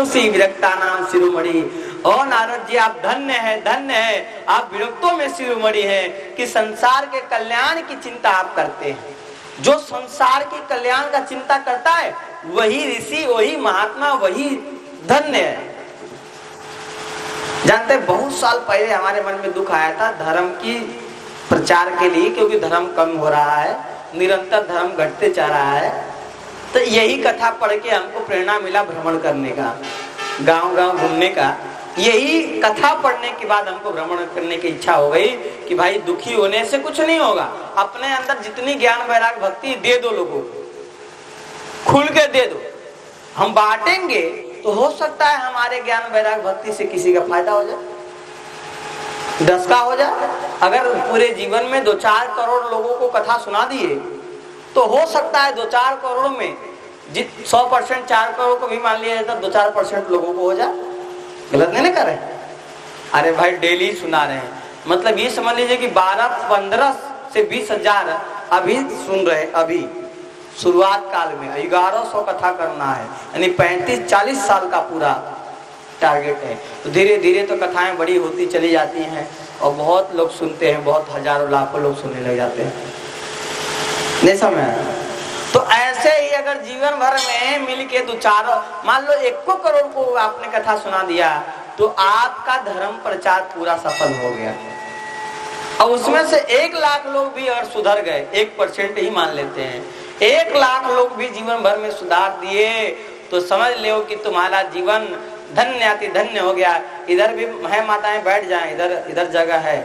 तुलसी विरक्ता नाम शिरोमणि। और नारद जी आप धन्य है, आप विरक्तों में शिरोमणि है कि संसार के कल्याण की चिंता आप करते हैं। जो संसार के कल्याण का चिंता करता है वही ऋषि, वही महात्मा, वही धन्य है। जानते हैं बहुत साल पहले हमारे मन में दुख आया था धर्म की प्रचार के लिए, क्योंकि धर्म कम हो रहा है, निरंतर धर्म घटते जा रहा है। तो यही कथा पढ़ के हमको प्रेरणा मिला भ्रमण करने का, गांव गांव घूमने का। यही कथा पढ़ने के बाद हमको भ्रमण करने की इच्छा हो गई कि भाई दुखी होने से कुछ नहीं होगा, अपने अंदर जितनी ज्ञान वैराग भक्ति दे दो, लोगों को खुल के दे दो, हम बांटेंगे तो हो सकता है हमारे ज्ञान वैराग भक्ति से किसी का फायदा हो जाए, 10 का हो जाए। अगर पूरे जीवन में 2-4 करोड़ लोगों को कथा सुना दिए तो हो सकता है 2-4 करोड़ में 100% 4 करोड़ को भी मान लिया जाए तो 2-4% लोगों को हो जाए। गलत नहीं कर रहे? अरे भाई डेली सुना रहे हैं, मतलब ये समझ लीजिए कि 12-15 से 20,000 अभी सुन रहे, अभी शुरुआत काल में 1100 कथा करना है, यानी 35-40 साल का पूरा टारगेट है। तो धीरे धीरे तो कथाएं बड़ी होती चली जाती हैं और बहुत लोग सुनते हैं, बहुत हजारों लाखों लोग सुनने लग जाते हैं, नहीं समझ। तो ऐसे ही अगर जीवन भर में मिलके 2-4 मान लो 1 करोड़ को आपने कथा सुना दिया तो आपका धर्म प्रचार पूरा सफल हो गया। और उसमें से 1 लाख लोग भी अगर सुधर गए, 1% ही मान लेते हैं, 1 लाख लोग भी जीवन भर में सुधार दिए तो समझ लो कि तुम्हारा जीवन धन्य अति धन्य हो गया। इधर भी है माताएं, बैठ जाएं, इधर जगह है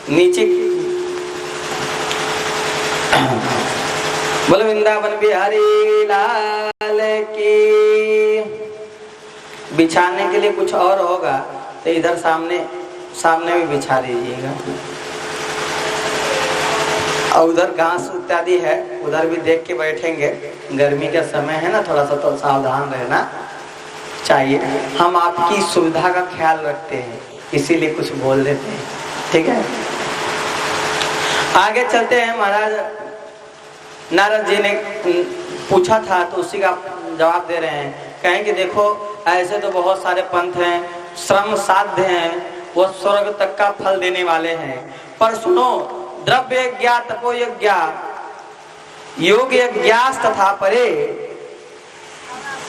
नीचे। बोलो वृंदावन बिहारी लाल की। बिछाने के लिए कुछ और होगा तो इधर सामने भी बिछा दीजिएगा, और उधर घास इत्यादि है उधर भी देख के बैठेंगे। गर्मी का समय है ना, थोड़ा सा तो सावधान रहना चाहिए। हम आपकी सुविधा का ख्याल रखते हैं इसीलिए कुछ बोल देते हैं, ठीक है। आगे चलते हैं। महाराज नारद जी ने पूछा था तो उसी का जवाब दे रहे हैं। कहें कि देखो ऐसे तो बहुत सारे पंथ हैं, श्रम साध्य हैं, वो स्वर्ग तक का फल देने वाले हैं, पर सुनो द्रव्य यज्ञ तपो यज्ञ योग यज्ञास तथा परे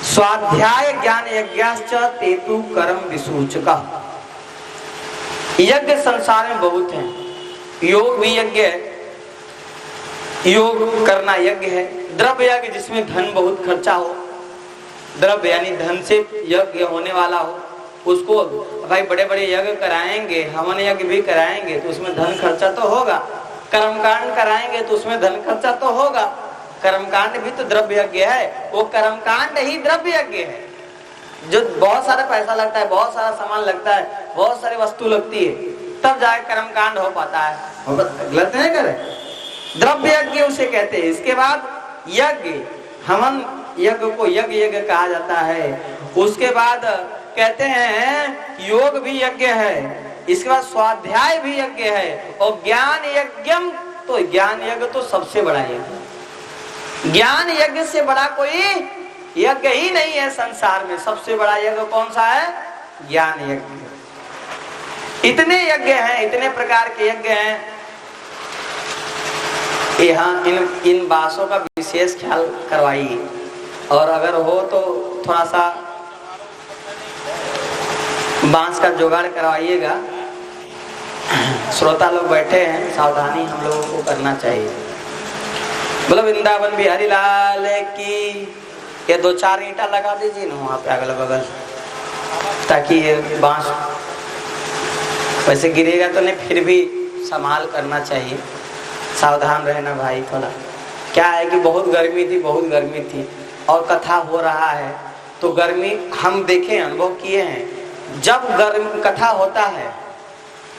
स्वाध्याय ज्ञान यज्ञाश्च तेतु कर्म विसूचक। यज्ञ संसार में बहुत हैं, योग भी यज्ञ है, योग करना यज्ञ है। द्रव्य यज्ञ जिसमें धन बहुत खर्चा हो, द्रव्य यानी धन से यज्ञ होने वाला हो, उसको भाई बड़े बड़े यज्ञ कराएंगे, हवन यज्ञ भी कराएंगे तो उसमें धन खर्चा तो होगा। कर्मकांड कराएंगे तो उसमें धन खर्चा तो होगा। कर्मकांड भी तो द्रव्य यज्ञ है, वो कर्मकांड ही द्रव्य यज्ञ है, जो बहुत सारा पैसा लगता है, बहुत सारा सामान लगता है, बहुत सारी वस्तु लगती है, तब जाके कर्मकांड हो पाता है। गलत नहीं करे, द्रव्य यज्ञ उसे कहते हैं। इसके बाद यज्ञ, हवन यज्ञ को यज्ञ कहा जाता है। उसके बाद कहते हैं योग भी यज्ञ है, इसके बाद स्वाध्याय भी यज्ञ है, और ज्ञान यज्ञम, तो ज्ञान यज्ञ तो सबसे बड़ा यज्ञ। ज्ञान यज्ञ से बड़ा कोई यज्ञ ही नहीं है संसार में। सबसे बड़ा यज्ञ कौन सा है? ज्ञान यज्ञ। इतने यज्ञ हैं, इतने प्रकार के यज्ञ हैं। यहाँ इन बातों का विशेष ख्याल करवाइए, और अगर हो तो थोड़ा सा बांस का जुगाड़ करवाइएगा। श्रोता लोग बैठे हैं, सावधानी हम लोगों को करना चाहिए। बोलो वृंदावन बिहारी लाल की। ये 2-4 ईंटा लगा दीजिए ना वहाँ पे अगल बगल, ताकि ये बांस वैसे गिरेगा तो नहीं, फिर भी संभाल करना चाहिए, सावधान रहना भाई थोड़ा। क्या है कि बहुत गर्मी थी और कथा हो रहा है, तो गर्मी हम देखे, अनुभव किए हैं। जब गर्म कथा होता है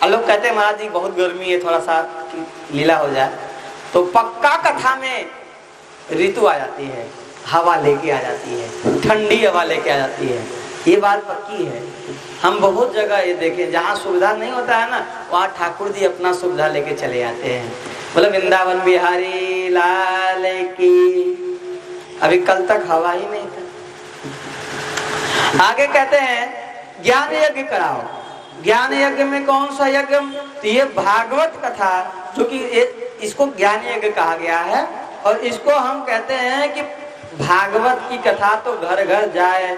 और लोग कहते हैं महाराज जी बहुत गर्मी है, थोड़ा सा लीला हो जाए, तो पक्का कथा में ऋतु आ जाती है, हवा लेके आ जाती है, ठंडी हवा लेके आ जाती है। ये बात पक्की है। हम बहुत जगह ये देखें जहाँ सुविधा नहीं होता है ना, वहाँ ठाकुर जी अपना सुविधा लेके चले आते हैं। बोले वृंदावन बिहारी लाल की। अभी कल तक हवा ही नहीं था। आगे कहते हैं ज्ञान यज्ञ कराओ। ज्ञान यज्ञ में कौन सा यज्ञ? तो ये भागवत कथा, जो कि इसको ज्ञान यज्ञ कहा गया है। और इसको हम कहते हैं कि भागवत की कथा तो घर घर जाए।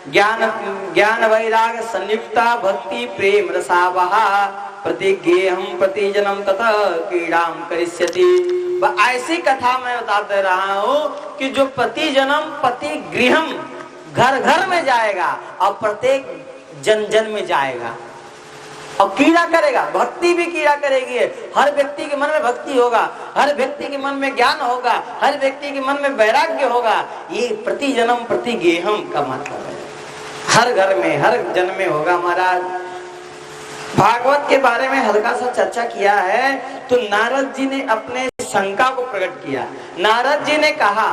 ज्ञान वैराग संयुक्ता भक्ति प्रेम रसावहा प्रतिज्ञेयं प्रति जन्म तथा क्रीडाम करिष्यति। ऐसी कथा मैं बता दे रहा हूँ कि जो प्रति जन्म प्रति गृहम, घर घर में जाएगा और प्रत्येक जन जन में जाएगा और कीड़ा करेगा। भक्ति भी कीड़ा करेगी। हर व्यक्ति के मन में भक्ति होगा, हर व्यक्ति के मन में ज्ञान होगा, हर व्यक्ति के मन में वैराग्य होगा। ये प्रति जन्म प्रति गेहम का मतलब है, हर घर में हर जन में होगा। महाराज भागवत के बारे में हल्का सा चर्चा किया है तो नारद जी ने अपने शंका को प्रकट किया। नारद जी ने कहा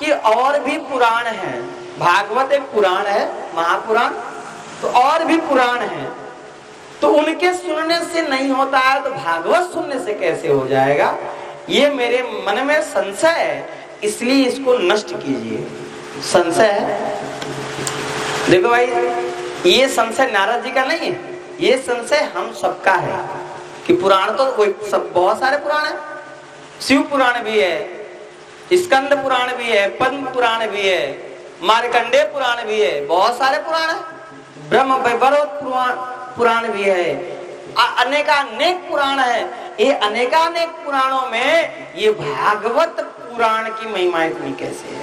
कि और भी पुराण है, भागवत एक पुराण है, महापुराण, तो और भी पुराण है, तो उनके सुनने से नहीं होता है तो भागवत सुनने से कैसे हो जाएगा? ये मेरे मन में संशय है, इसलिए इसको नष्ट कीजिए। संशय है, देखो भाई, ये संशय नारद जी का नहीं है, ये संशय हम सबका है कि पुराण तो कोई सब बहुत सारे पुराण है। शिव पुराण भी है, स्कंद पुराण भी है, पद्म पुराण भी है, मार्कंडेय पुराण भी है, बहुत सारे पुराण है। ब्रह्म वैवर्त पुराण भी है, अनेकानेक पुराण है। ये अनेकानेक पुराणों में ये भागवत पुराण की महिमा इतनी कैसे है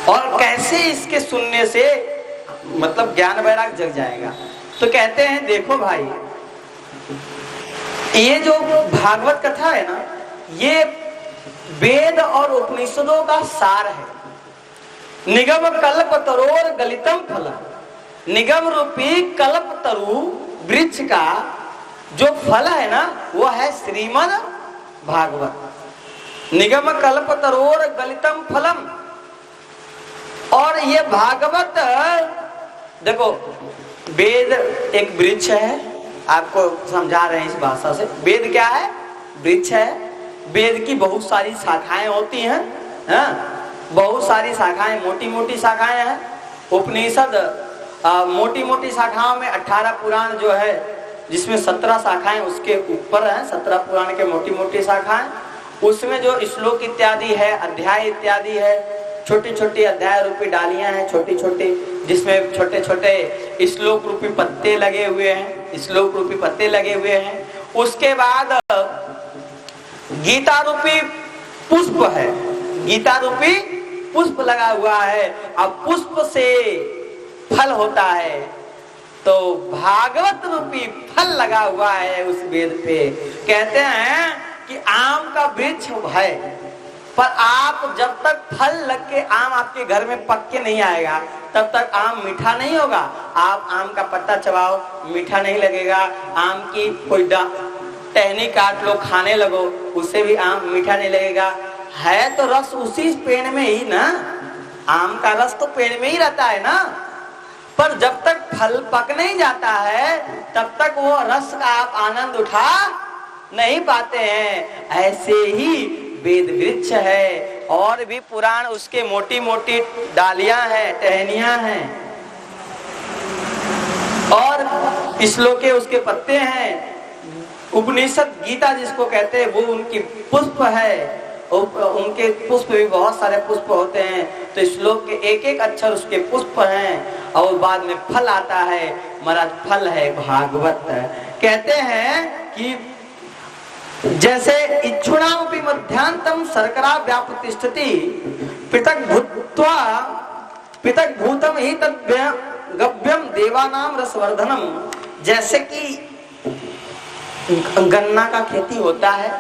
और कैसे इसके सुनने से मतलब ज्ञान वैराग जग जाएगा? तो कहते हैं देखो भाई, ये जो भागवत कथा है ना, ये वेद और उपनिषदों का सार है। निगम कल्प तरोर गलितम फलम, निगम रूपी कल्प तरु वृक्ष का जो फल है ना, वो है श्रीमद् भागवत। निगम कल्प तरोर गलितम फलम। और ये भागवत देखो, वेद एक वृक्ष है, आपको समझा रहे हैं इस भाषा से। वेद क्या है? वृक्ष है। वेद की बहुत सारी शाखाएं होती हैं, बहुत सारी शाखाएं, मोटी मोटी शाखाएं हैं। उपनिषद मोटी मोटी शाखाओं में 18 पुराण जो है, जिसमें 17 शाखाएं उसके ऊपर हैं, 17 पुराण के मोटी मोटी शाखाएं। उसमें जो श्लोक इत्यादि है, अध्याय इत्यादि है, छोटी छोटी अध्याय रूपी डालियां हैं, छोटी छोटी, जिसमें छोटे छोटे श्लोक रूपी पत्ते लगे हुए हैं, श्लोक रूपी पत्ते लगे हुए हैं। उसके बाद गीता रूपी पुष्प है, गीता रूपी पुष्प लगा हुआ है। अब पुष्प से फल होता है, तो भागवत रूपी फल लगा हुआ है उस वेद पे। कहते हैं कि आम का वृक्ष है, पर आप जब तक फल लग के आम आपके घर में पक के नहीं आएगा, तब तक आम मीठा नहीं होगा। आप आम का पत्ता चबाओ, मीठा नहीं लगेगा। आम की कोई टहनी काट लो, खाने लगो, उससे भी आम मीठा नहीं लगेगा। है तो रस उसी पेड़ में ही ना, आम का रस तो पेड़ में ही रहता है ना। पर जब तक फल पक नहीं जाता है, तब तक वो रस का आप आनंद उठा नहीं पाते हैं। ऐसे ही वेद वृक्ष है, और भी पुराण उसके मोटी मोटी डालियां हैं, टहनियां हैं, और श्लोके उसके पत्ते हैं। उपनिषद गीता जिसको कहते हैं, वो उनकी पुष्प है। उनके पुष्प भी बहुत सारे पुष्प होते हैं, तो श्लोक के एक एक अक्षर उसके पुष्प हैं, और बाद में फल आता है। महाराज फल है भागवत। कहते हैं कि जैसे इच्छुणामपि मध्यांतम शर्करा व्यापतिष्ठति पृथक भूत्वा पृथक भूतम ही तद्गव्यम देवानाम रसवर्धनम। जैसे कि गन्ना का खेती होता है,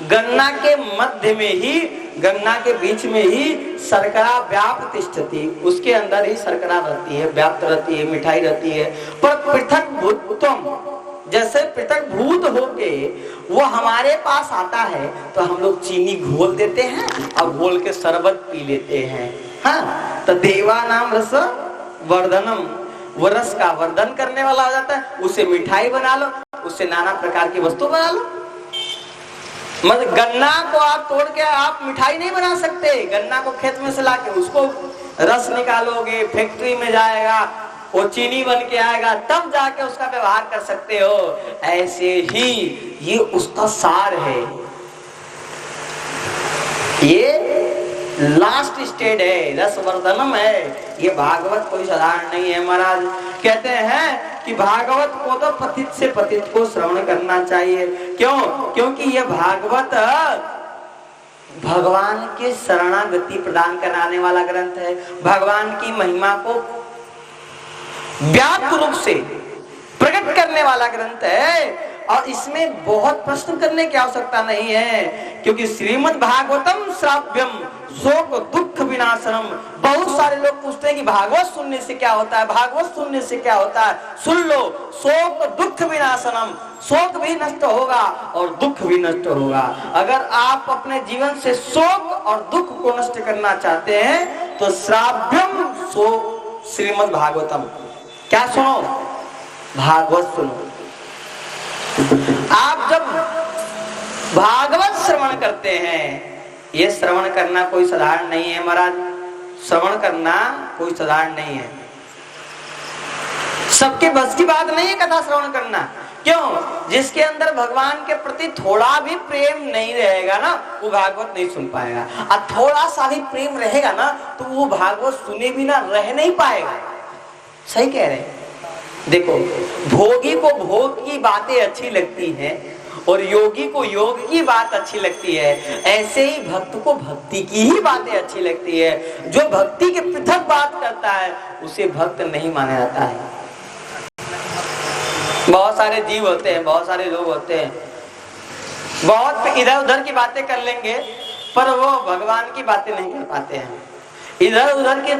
गन्ना के मध्य में ही, गन्ना के बीच में ही शर्करा व्यापतिष्ठति, उसके अंदर ही शर्करा रहती है, व्याप्त रहती है, मिठाई रहती है। पर पृथक भूतम, जैसे पृथक भूत होके वो हमारे पास आता है, तो हम लोग चीनी घोल देते हैं और घोल के शरबत पी लेते हैं। हाँ, तो देवा नाम रस वर्धनम, वो रस का वर्धन करने वाला हो जाता है। उसे मिठाई बना लो, उससे नाना प्रकार की वस्तु बना लो। मतलब गन्ना को आप तोड़ के आप मिठाई नहीं बना सकते। गन्ना को खेत में से लाके उसको रस निकालोगे, फैक्ट्री में जाएगा, वो चीनी बन के आएगा, तब जाके उसका व्यवहार कर सकते हो। ऐसे ही ये उसका सार है, ये लास्ट स्टेज है, रसवर्धनम है। ये भागवत कोई साधारण नहीं है महाराज। कहते हैं कि भागवत को तो पतित से पतित को श्रवण करना चाहिए। क्यों? क्योंकि ये भागवत भगवान के शरणागति प्रदान कराने वाला ग्रंथ है। भगवान की महिमा को व्यापक रूप से प्रकट करने वाला ग्रंथ है, और इसमें बहुत प्रश्न करने की आवश्यकता नहीं है, क्योंकि श्रीमद् भागवतम श्राव्यम शोक दुख विनाशनम। बहुत सारे लोग पूछते हैं कि भागवत सुनने से क्या होता है, भागवत सुनने से क्या होता है। सुन लो, शोक दुख विनाशनम, शोक भी नष्ट होगा और दुख भी नष्ट होगा। अगर आप अपने जीवन से शोक और दुख को नष्ट करना चाहते हैं तो श्राव्यम श्रीमद् भागवतम, क्या सुनो? भागवत सुनो। आप जब भागवत श्रवण करते हैं, ये श्रवण करना कोई साधारण नहीं है महाराज। श्रवण करना कोई साधारण नहीं है, सबके बस की बात नहीं है कथा श्रवण करना। क्यों? जिसके अंदर भगवान के प्रति थोड़ा भी प्रेम नहीं रहेगा ना, वो भागवत नहीं सुन पाएगा। और थोड़ा सा भी प्रेम रहेगा ना तो वो भागवत सुने बिना रह नहीं पाएगा। सही कह रहे हैं। देखो, भोगी को भोग की बातें अच्छी लगती हैं और योगी को योग की बात अच्छी लगती है। ऐसे ही भक्त को भक्ति की ही बातें अच्छी लगती है। जो भक्ति के पृथक बात करता है उसे भक्त नहीं माना जाता है। बहुत सारे जीव होते हैं, बहुत सारे लोग होते हैं, बहुत इधर उधर की बातें कर लेंगे पर वो भगवान की बातें नहीं कर पाते हैं। इधर उधर के